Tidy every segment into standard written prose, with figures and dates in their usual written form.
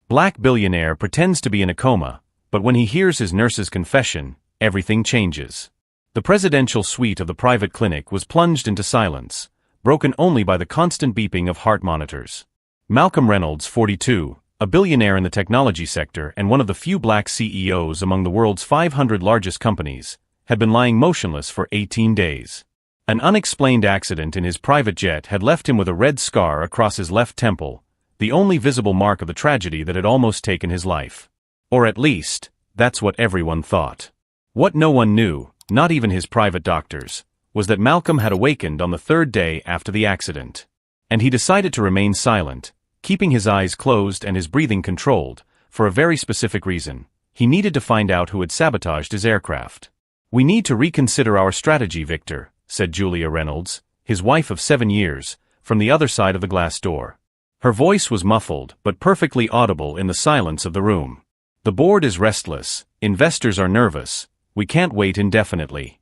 Black Billionaire pretends to be in a coma, but when he hears his nurse's confession, everything changes. The presidential suite of the private clinic was plunged into silence, broken only by the constant beeping of heart monitors. Malcolm Reynolds, 42, a billionaire in the technology sector and one of the few black CEOs among the world's 500 largest companies, had been lying motionless for 18 days. An unexplained accident in his private jet had left him with a red scar across his left temple, the only visible mark of the tragedy that had almost taken his life. Or at least, that's what everyone thought. What no one knew, not even his private doctors, was that Malcolm had awakened on the third day after the accident. And he decided to remain silent, keeping his eyes closed and his breathing controlled, for a very specific reason. He needed to find out who had sabotaged his aircraft. "We need to reconsider our strategy, Victor," said Julia Reynolds, his wife of 7 years, from the other side of the glass door. Her voice was muffled but perfectly audible in the silence of the room. "The board is restless, investors are nervous, we can't wait indefinitely."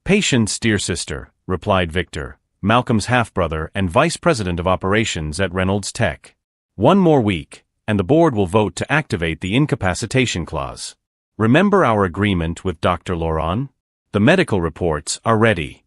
"Patience, dear sister," replied Victor, Malcolm's half-brother and vice president of operations at Reynolds Tech. "One more week, and the board will vote to activate the incapacitation clause. Remember our agreement with Dr. Laurent? The medical reports are ready."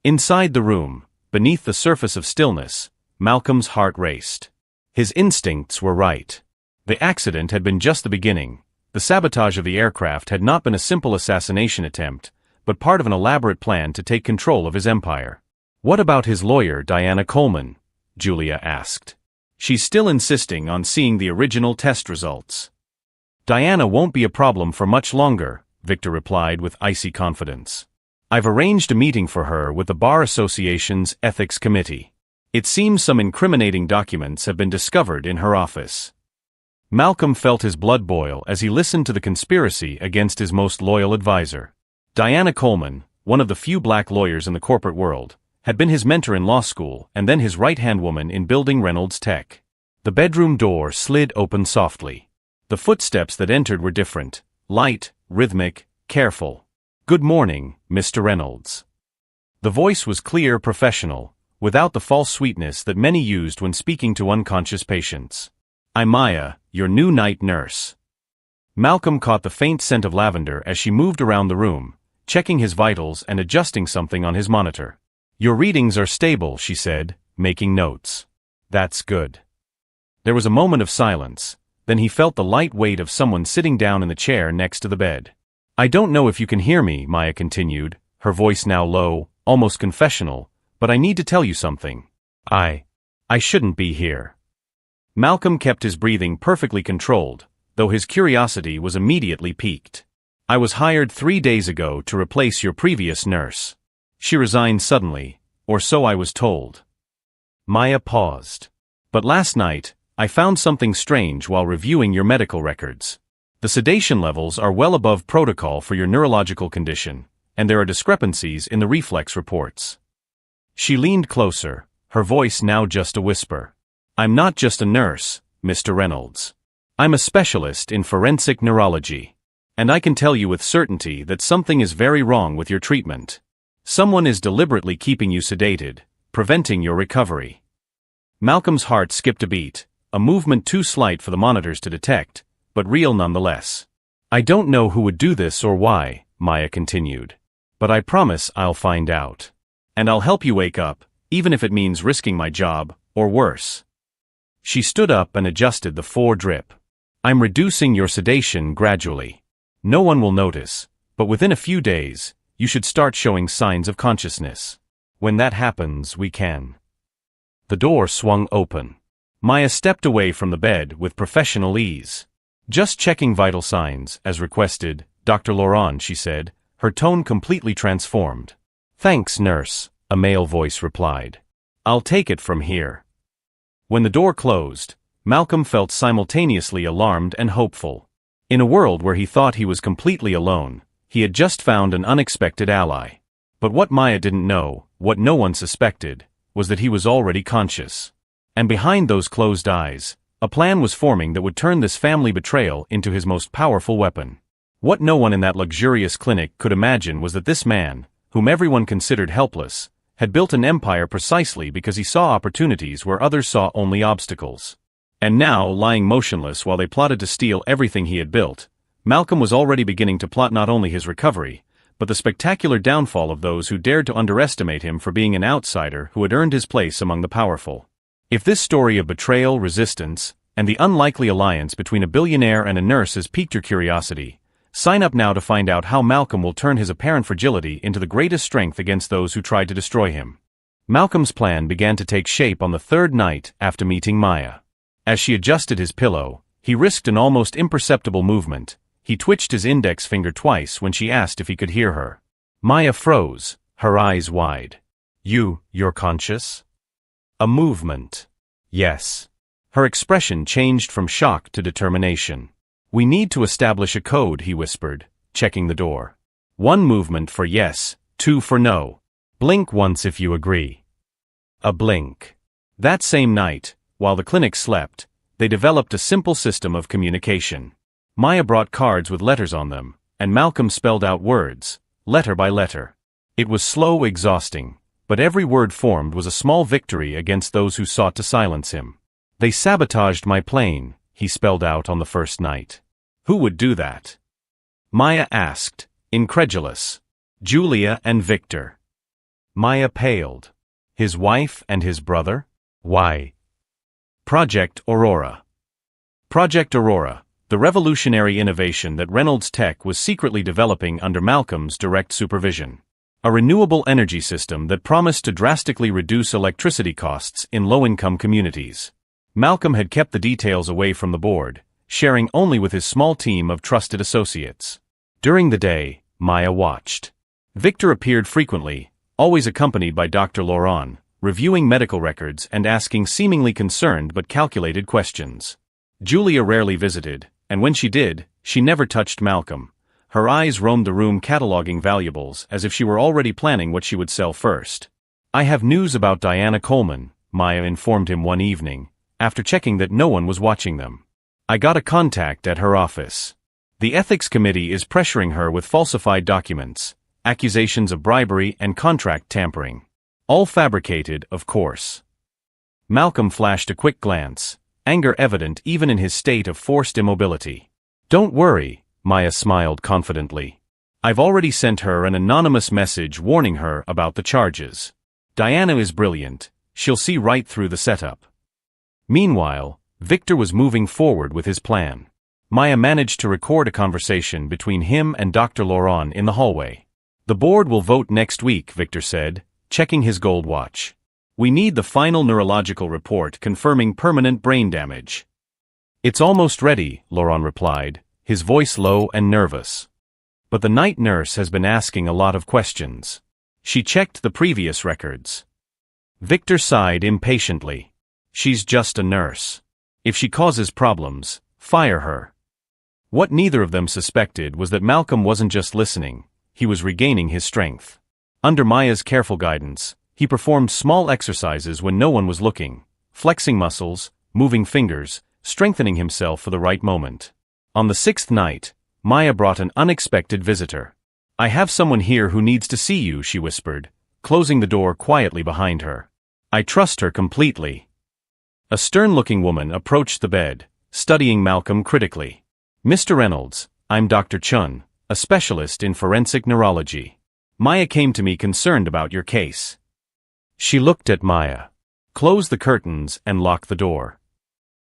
Inside the room, beneath the surface of stillness, Malcolm's heart raced. His instincts were right. The accident had been just the beginning. The sabotage of the aircraft had not been a simple assassination attempt, but part of an elaborate plan to take control of his empire. "What about his lawyer, Diana Coleman?" Julia asked. "She's still insisting on seeing the original test results." "Diana won't be a problem for much longer," Victor replied with icy confidence. "I've arranged a meeting for her with the Bar Association's Ethics Committee. It seems some incriminating documents have been discovered in her office." Malcolm felt his blood boil as he listened to the conspiracy against his most loyal advisor. Diana Coleman, one of the few black lawyers in the corporate world, had been his mentor in law school and then his right-hand woman in building Reynolds Tech. The bedroom door slid open softly. The footsteps that entered were different, light, rhythmic, careful. "Good morning, Mr. Reynolds." The voice was clear, professional, without the false sweetness that many used when speaking to unconscious patients. "I'm Maya, your new night nurse." Malcolm caught the faint scent of lavender as she moved around the room, checking his vitals and adjusting something on his monitor. "Your readings are stable," she said, making notes. "That's good." There was a moment of silence, then he felt the light weight of someone sitting down in the chair next to the bed. "I don't know if you can hear me," Maya continued, her voice now low, almost confessional, "but I need to tell you something. I shouldn't be here." Malcolm kept his breathing perfectly controlled, though his curiosity was immediately piqued. "I was hired 3 days ago to replace your previous nurse. She resigned suddenly, or so I was told." Maya paused. "But last night, I found something strange while reviewing your medical records. The sedation levels are well above protocol for your neurological condition, and there are discrepancies in the reflex reports." She leaned closer, her voice now just a whisper. "I'm not just a nurse, Mr. Reynolds. I'm a specialist in forensic neurology. And I can tell you with certainty that something is very wrong with your treatment. Someone is deliberately keeping you sedated, preventing your recovery." Malcolm's heart skipped a beat, a movement too slight for the monitors to detect, but real nonetheless. "I don't know who would do this or why," Maya continued. "But I promise I'll find out. And I'll help you wake up, even if it means risking my job, or worse." She stood up and adjusted the 4-drip. "I'm reducing your sedation gradually. No one will notice, but within a few days, you should start showing signs of consciousness. When that happens, we can." The door swung open. Maya stepped away from the bed with professional ease. "Just checking vital signs, as requested, Dr. Laurent," she said, her tone completely transformed. "Thanks, nurse," a male voice replied. "I'll take it from here." When the door closed, Malcolm felt simultaneously alarmed and hopeful. In a world where he thought he was completely alone, he had just found an unexpected ally. But what Maya didn't know, what no one suspected, was that he was already conscious. And behind those closed eyes, a plan was forming that would turn this family betrayal into his most powerful weapon. What no one in that luxurious clinic could imagine was that this man, whom everyone considered helpless, had built an empire precisely because he saw opportunities where others saw only obstacles. And now, lying motionless while they plotted to steal everything he had built, Malcolm was already beginning to plot not only his recovery, but the spectacular downfall of those who dared to underestimate him for being an outsider who had earned his place among the powerful. If this story of betrayal, resistance, and the unlikely alliance between a billionaire and a nurse has piqued your curiosity, sign up now to find out how Malcolm will turn his apparent fragility into the greatest strength against those who tried to destroy him. Malcolm's plan began to take shape on the third night after meeting Maya. As she adjusted his pillow, he risked an almost imperceptible movement. He twitched his index finger twice when she asked if he could hear her. Maya froze, her eyes wide. You're conscious? A movement. Yes. Her expression changed from shock to determination. We need to establish a code, he whispered, checking the door. 1 movement for yes, 2 for no. Blink once if you agree. A blink. That same night, while the clinic slept, they developed a simple system of communication. Maya brought cards with letters on them, and Malcolm spelled out words, letter by letter. It was slow, exhausting, but every word formed was a small victory against those who sought to silence him. They sabotaged my plane, he spelled out on the first night. Who would do that? Maya asked, incredulous. Julia and Victor. Maya paled. His wife and his brother? Why? Project Aurora. Project Aurora, the revolutionary innovation that Reynolds Tech was secretly developing under Malcolm's direct supervision. A renewable energy system that promised to drastically reduce electricity costs in low-income communities. Malcolm had kept the details away from the board, sharing only with his small team of trusted associates. During the day, Maya watched. Victor appeared frequently, always accompanied by Dr. Laurent, reviewing medical records and asking seemingly concerned but calculated questions. Julia rarely visited, and when she did, she never touched Malcolm. Her eyes roamed the room cataloging valuables as if she were already planning what she would sell first. I have news about Diana Coleman, Maya informed him one evening, after checking that no one was watching them. I got a contact at her office. The ethics committee is pressuring her with falsified documents, accusations of bribery and contract tampering. All fabricated, of course. Malcolm flashed a quick glance, anger evident even in his state of forced immobility. Don't worry, Maya smiled confidently. I've already sent her an anonymous message warning her about the charges. Diana is brilliant, she'll see right through the setup. Meanwhile, Victor was moving forward with his plan. Maya managed to record a conversation between him and Dr. Laurent in the hallway. The board will vote next week, Victor said, checking his gold watch. We need the final neurological report confirming permanent brain damage. It's almost ready, Laurent replied, his voice low and nervous. But the night nurse has been asking a lot of questions. She checked the previous records. Victor sighed impatiently. She's just a nurse. If she causes problems, fire her. What neither of them suspected was that Malcolm wasn't just listening, he was regaining his strength. Under Maya's careful guidance, he performed small exercises when no one was looking, flexing muscles, moving fingers, strengthening himself for the right moment. On the 6th night, Maya brought an unexpected visitor. I have someone here who needs to see you, she whispered, closing the door quietly behind her. I trust her completely. A stern-looking woman approached the bed, studying Malcolm critically. Mr. Reynolds, I'm Dr. Chun, a specialist in forensic neurology. Maya came to me concerned about your case. She looked at Maya. Close the curtains and lock the door.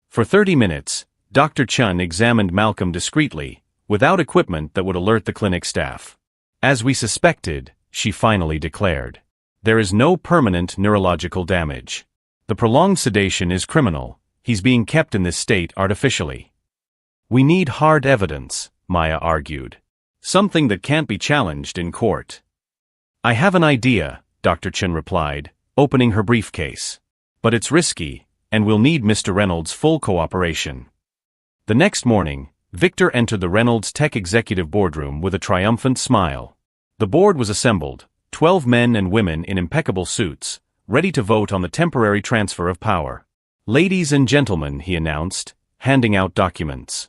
For 30 minutes, Dr. Chun examined Malcolm discreetly, without equipment that would alert the clinic staff. As we suspected, she finally declared. There is no permanent neurological damage. The prolonged sedation is criminal, he's being kept in this state artificially. We need hard evidence, Maya argued. Something that can't be challenged in court. I have an idea, Dr. Chun replied, opening her briefcase. But it's risky, and we'll need Mr. Reynolds' full cooperation. The next morning, Victor entered the Reynolds Tech executive boardroom with a triumphant smile. The board was assembled, 12 men and women in impeccable suits, ready to vote on the temporary transfer of power. Ladies and gentlemen, he announced, handing out documents.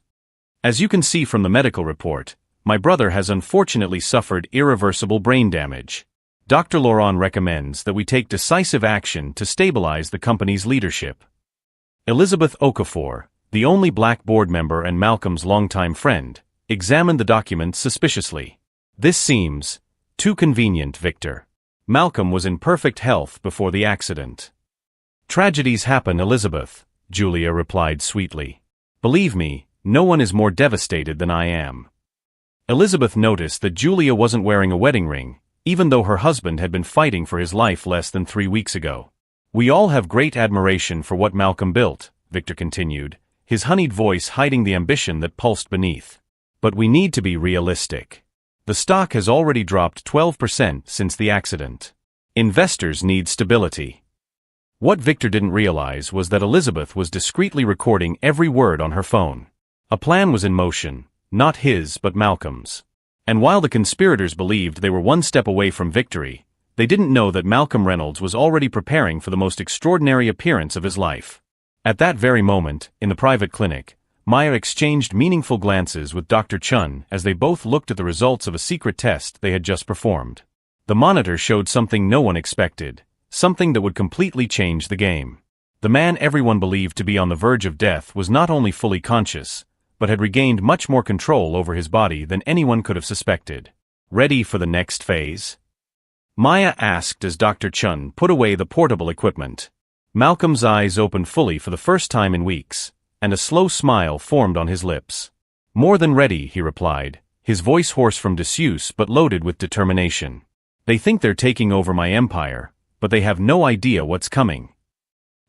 As you can see from the medical report, my brother has unfortunately suffered irreversible brain damage. Dr. Laurent recommends that we take decisive action to stabilize the company's leadership. Elizabeth Okafor, the only black board member and Malcolm's longtime friend, examined the documents suspiciously. This seems too convenient, Victor. Malcolm was in perfect health before the accident. Tragedies happen, Elizabeth, Julia replied sweetly. Believe me, no one is more devastated than I am. Elizabeth noticed that Julia wasn't wearing a wedding ring, even though her husband had been fighting for his life less than 3 weeks ago. We all have great admiration for what Malcolm built, Victor continued, his honeyed voice hiding the ambition that pulsed beneath. But we need to be realistic. The stock has already dropped 12% since the accident. Investors need stability. What Victor didn't realize was that Elizabeth was discreetly recording every word on her phone. A plan was in motion, not his but Malcolm's. And while the conspirators believed they were one step away from victory, they didn't know that Malcolm Reynolds was already preparing for the most extraordinary appearance of his life. At that very moment, in the private clinic, Maya exchanged meaningful glances with Dr. Chun as they both looked at the results of a secret test they had just performed. The monitor showed something no one expected, something that would completely change the game. The man everyone believed to be on the verge of death was not only fully conscious, but had regained much more control over his body than anyone could have suspected. Ready for the next phase? Maya asked as Dr. Chun put away the portable equipment. Malcolm's eyes opened fully for the first time in weeks, and a slow smile formed on his lips. More than ready, he replied, his voice hoarse from disuse but loaded with determination. They think they're taking over my empire, but they have no idea what's coming.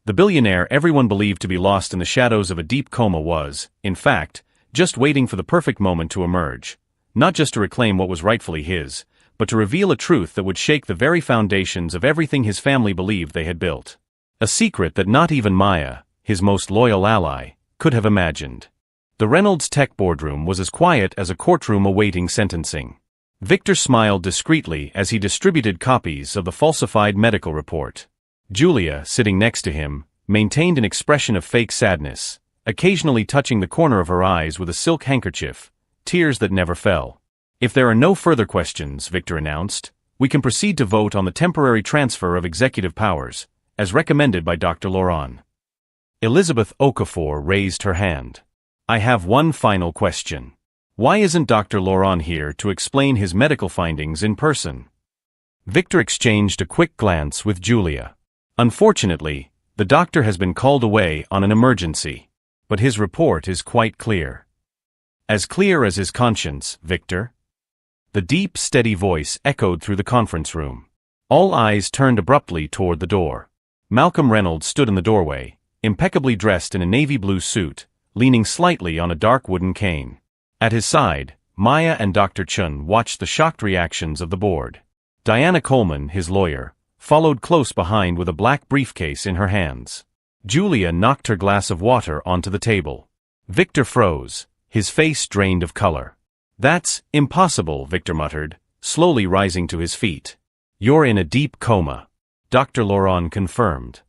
The billionaire everyone believed to be lost in the shadows of a deep coma was, in fact, just waiting for the perfect moment to emerge, not just to reclaim what was rightfully his, but to reveal a truth that would shake the very foundations of everything his family believed they had built. A secret that not even Maya, his most loyal ally, could have imagined. The Reynolds Tech boardroom was as quiet as a courtroom awaiting sentencing. Victor smiled discreetly as he distributed copies of the falsified medical report. Julia, sitting next to him, maintained an expression of fake sadness, occasionally touching the corner of her eyes with a silk handkerchief, tears that never fell. If there are no further questions, Victor announced, we can proceed to vote on the temporary transfer of executive powers, as recommended by Dr. Laurent. Elizabeth Okafor raised her hand. I have one final question. Why isn't Dr. Laurent here to explain his medical findings in person? Victor exchanged a quick glance with Julia. Unfortunately, the doctor has been called away on an emergency. But his report is quite clear. As clear as his conscience, Victor. The deep, steady voice echoed through the conference room. All eyes turned abruptly toward the door. Malcolm Reynolds stood in the doorway, impeccably dressed in a navy blue suit, leaning slightly on a dark wooden cane. At his side, Maya and Dr. Chun watched the shocked reactions of the board. Diana Coleman, his lawyer, followed close behind with a black briefcase in her hands. Julia knocked her glass of water onto the table. Victor froze, his face drained of color. That's impossible, Victor muttered, slowly rising to his feet. You're in a deep coma. Dr. Laurent confirmed.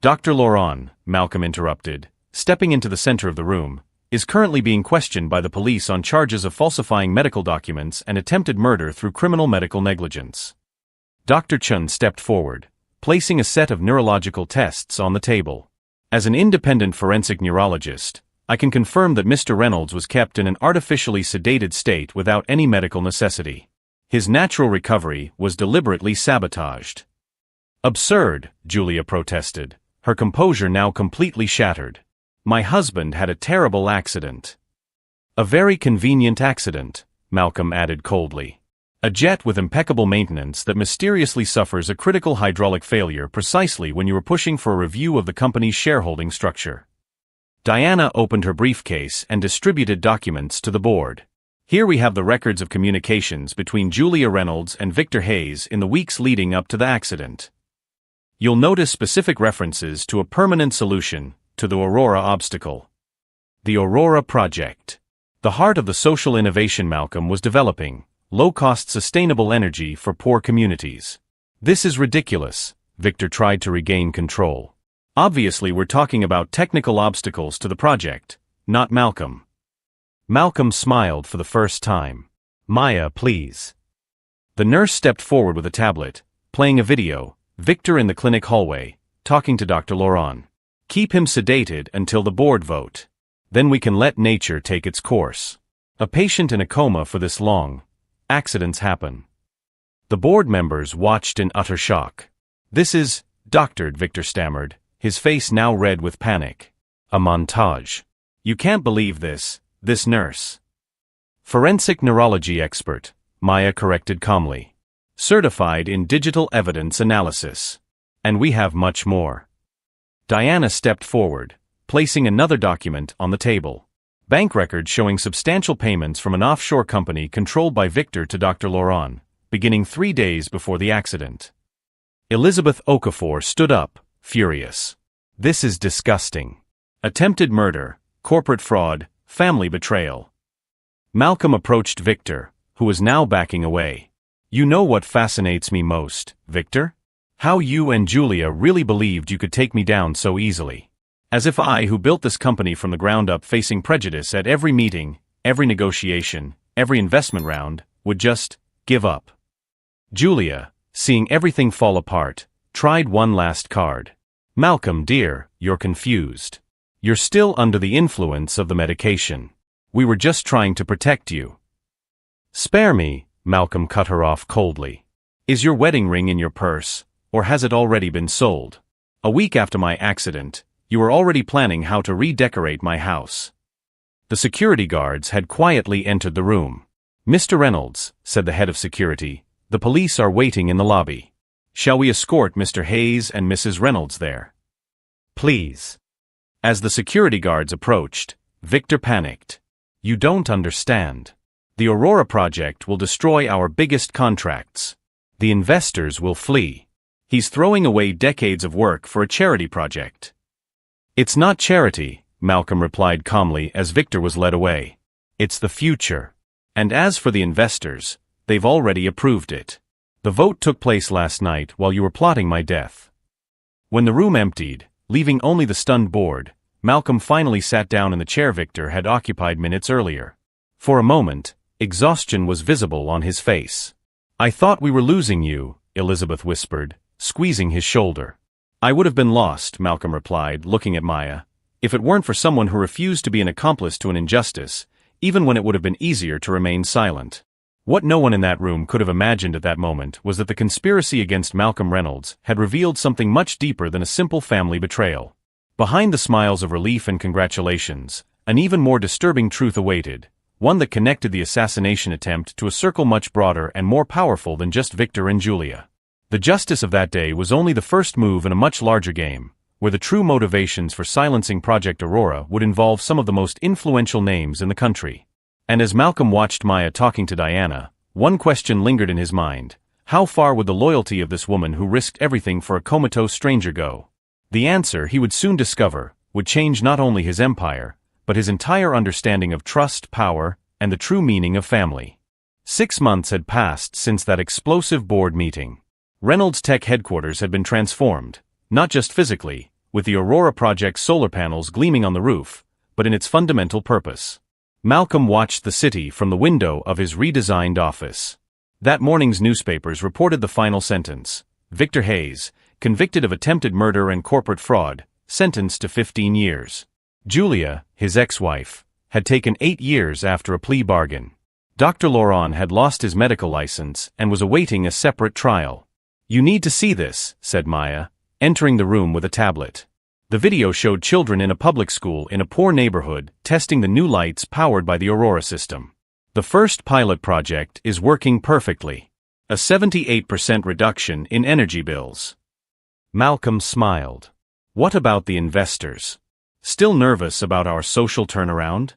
Dr. Laurent, Malcolm interrupted, stepping into the center of the room, is currently being questioned by the police on charges of falsifying medical documents and attempted murder through criminal medical negligence. Dr. Chun stepped forward, placing a set of neurological tests on the table. As an independent forensic neurologist, I can confirm that Mr. Reynolds was kept in an artificially sedated state without any medical necessity. His natural recovery was deliberately sabotaged. Absurd, Julia protested, her composure now completely shattered. My husband had a terrible accident. A very convenient accident, Malcolm added coldly. A jet with impeccable maintenance that mysteriously suffers a critical hydraulic failure precisely when you were pushing for a review of the company's shareholding structure. Diana opened her briefcase and distributed documents to the board. Here we have the records of communications between Julia Reynolds and Victor Hayes in the weeks leading up to the accident. You'll notice specific references to a permanent solution to the Aurora obstacle. The Aurora Project. The heart of the social innovation Malcolm was developing. Low-cost sustainable energy for poor communities. This is ridiculous, Victor tried to regain control. Obviously we're talking about technical obstacles to the project, not Malcolm. Malcolm smiled for the first time. Maya, please. The nurse stepped forward with a tablet, playing a video, Victor in the clinic hallway, talking to Dr. Laurent. Keep him sedated until the board vote. Then we can let nature take its course. A patient in a coma for this long. Accidents happen. The board members watched in utter shock. This is, doctored, Victor stammered, his face now red with panic. A montage. You can't believe this nurse. Forensic neurology expert, Maya corrected calmly. Certified in digital evidence analysis. And we have much more. Diana stepped forward, placing another document on the table. Bank records showing substantial payments from an offshore company controlled by Victor to Dr. Laurent, beginning 3 days before the accident. Elizabeth Okafor stood up, furious. This is disgusting. Attempted murder, corporate fraud, family betrayal. Malcolm approached Victor, who was now backing away. You know what fascinates me most, Victor? How you and Julia really believed you could take me down so easily. As if I, who built this company from the ground up facing prejudice at every meeting, every negotiation, every investment round, would just give up. Julia, seeing everything fall apart, tried one last card. Malcolm, dear, you're confused. You're still under the influence of the medication. We were just trying to protect you. Spare me, Malcolm cut her off coldly. Is your wedding ring in your purse, or has it already been sold? A week after my accident, you were already planning how to redecorate my house. The security guards had quietly entered the room. Mr. Reynolds, said the head of security, the police are waiting in the lobby. Shall we escort Mr. Hayes and Mrs. Reynolds there? Please. As the security guards approached, Victor panicked. You don't understand. The Aurora project will destroy our biggest contracts. The investors will flee. He's throwing away decades of work for a charity project. It's not charity, Malcolm replied calmly as Victor was led away. It's the future. And as for the investors, they've already approved it. The vote took place last night while you were plotting my death. When the room emptied, leaving only the stunned board, Malcolm finally sat down in the chair Victor had occupied minutes earlier. For a moment, exhaustion was visible on his face. I thought we were losing you, Elizabeth whispered, squeezing his shoulder. I would have been lost, Malcolm replied, looking at Maya, if it weren't for someone who refused to be an accomplice to an injustice, even when it would have been easier to remain silent. What no one in that room could have imagined at that moment was that the conspiracy against Malcolm Reynolds had revealed something much deeper than a simple family betrayal. Behind the smiles of relief and congratulations, an even more disturbing truth awaited, one that connected the assassination attempt to a circle much broader and more powerful than just Victor and Julia. The justice of that day was only the first move in a much larger game, where the true motivations for silencing Project Aurora would involve some of the most influential names in the country. And as Malcolm watched Maya talking to Diana, one question lingered in his mind. How far would the loyalty of this woman who risked everything for a comatose stranger go? The answer, he would soon discover, would change not only his empire, but his entire understanding of trust, power, and the true meaning of family. 6 months had passed since that explosive board meeting. Reynolds Tech headquarters had been transformed, not just physically, with the Aurora project's solar panels gleaming on the roof, but in its fundamental purpose. Malcolm watched the city from the window of his redesigned office. That morning's newspapers reported the final sentence. Victor Hayes, convicted of attempted murder and corporate fraud, sentenced to 15 years. Julia, his ex-wife, had taken 8 years after a plea bargain. Dr. Laurent had lost his medical license and was awaiting a separate trial. You need to see this, said Maya, entering the room with a tablet. The video showed children in a public school in a poor neighborhood testing the new lights powered by the Aurora system. The first pilot project is working perfectly. A 78% reduction in energy bills. Malcolm smiled. What about the investors? Still nervous about our social turnaround?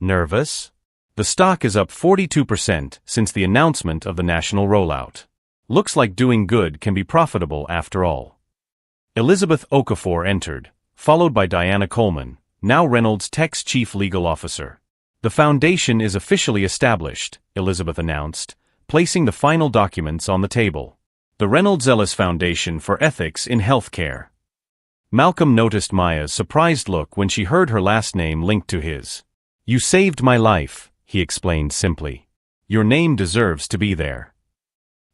Nervous? The stock is up 42% since the announcement of the national rollout. Looks like doing good can be profitable after all. Elizabeth Okafor entered, followed by Diana Coleman, now Reynolds Tech's chief legal officer. The foundation is officially established, Elizabeth announced, placing the final documents on the table. The Reynolds Ellis Foundation for Ethics in Healthcare. Malcolm noticed Maya's surprised look when she heard her last name linked to his. You saved my life, he explained simply. Your name deserves to be there.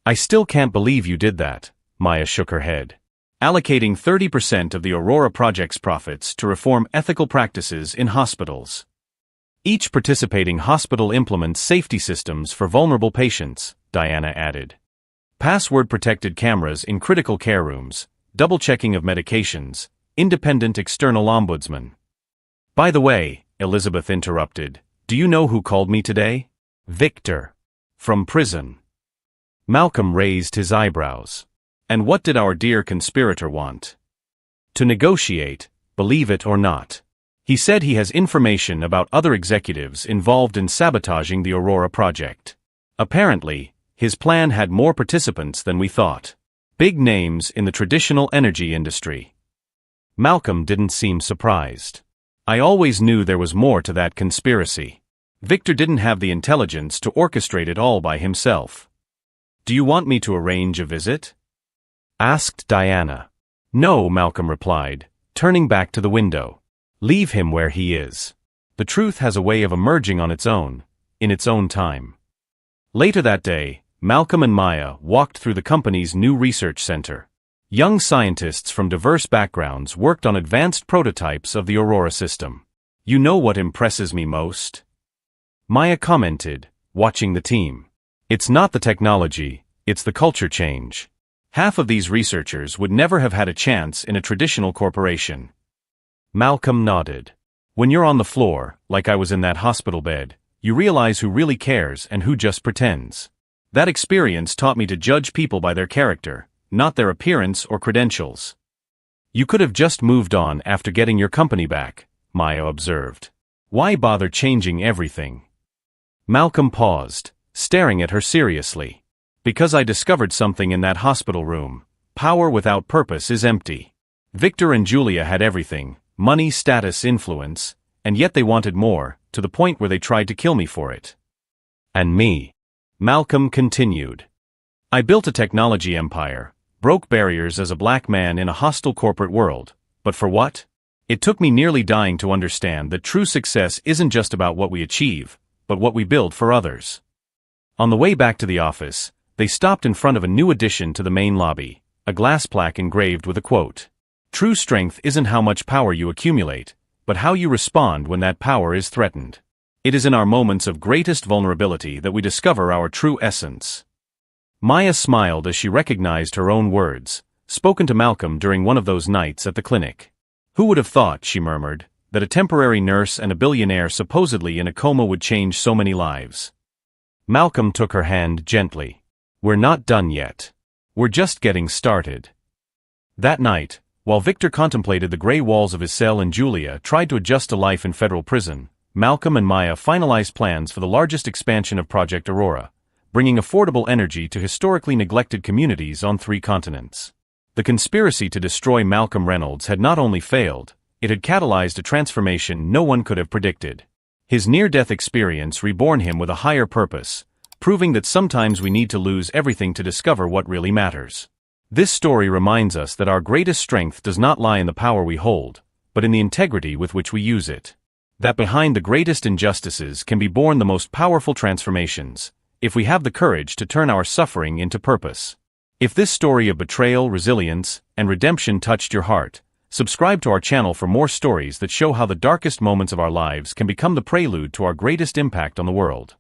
I still can't believe you did that, Maya shook her head. allocating 30% of the Aurora project's profits to reform ethical practices in hospitals. Each participating hospital implements safety systems for vulnerable patients, Diana added. Password-protected cameras in critical care rooms, double-checking of medications, independent external ombudsman. By the way, Elizabeth interrupted, do you know who called me today? Victor. From prison. Malcolm raised his eyebrows. And what did our dear conspirator want? To negotiate, believe it or not. He said he has information about other executives involved in sabotaging the Aurora project. Apparently, his plan had more participants than we thought. Big names in the traditional energy industry. Malcolm didn't seem surprised. I always knew there was more to that conspiracy. Victor didn't have the intelligence to orchestrate it all by himself. Do you want me to arrange a visit? Asked Diana. No, Malcolm replied, turning back to the window. Leave him where he is. The truth has a way of emerging on its own, in its own time. Later that day, Malcolm and Maya walked through the company's new research center. Young scientists from diverse backgrounds worked on advanced prototypes of the Aurora system. You know what impresses me most? Maya commented, watching the team. It's not the technology, it's the culture change. Half of these researchers would never have had a chance in a traditional corporation. Malcolm nodded. When you're on the floor, like I was in that hospital bed, you realize who really cares and who just pretends. That experience taught me to judge people by their character, not their appearance or credentials. You could have just moved on after getting your company back, Maya observed. Why bother changing everything? Malcolm paused, staring at her seriously. Because I discovered something in that hospital room. Power without purpose is empty. Victor and Julia had everything, money, status, influence, and yet they wanted more, to the point where they tried to kill me for it. And me. Malcolm continued. I built a technology empire, broke barriers as a black man in a hostile corporate world, but for what? It took me nearly dying to understand that true success isn't just about what we achieve, but what we build for others. On the way back to the office, they stopped in front of a new addition to the main lobby, a glass plaque engraved with a quote. True strength isn't how much power you accumulate, but how you respond when that power is threatened. It is in our moments of greatest vulnerability that we discover our true essence. Maya smiled as she recognized her own words, spoken to Malcolm during one of those nights at the clinic. Who would have thought, she murmured, that a temporary nurse and a billionaire supposedly in a coma would change so many lives? Malcolm took her hand gently. We're not done yet. We're just getting started. That night, while Victor contemplated the gray walls of his cell and Julia tried to adjust to life in federal prison, Malcolm and Maya finalized plans for the largest expansion of Project Aurora, bringing affordable energy to historically neglected communities on 3 continents. The conspiracy to destroy Malcolm Reynolds had not only failed, it had catalyzed a transformation no one could have predicted. His near-death experience reborn him with a higher purpose, proving that sometimes we need to lose everything to discover what really matters. This story reminds us that our greatest strength does not lie in the power we hold, but in the integrity with which we use it. That behind the greatest injustices can be born the most powerful transformations, if we have the courage to turn our suffering into purpose. If this story of betrayal, resilience, and redemption touched your heart, subscribe to our channel for more stories that show how the darkest moments of our lives can become the prelude to our greatest impact on the world.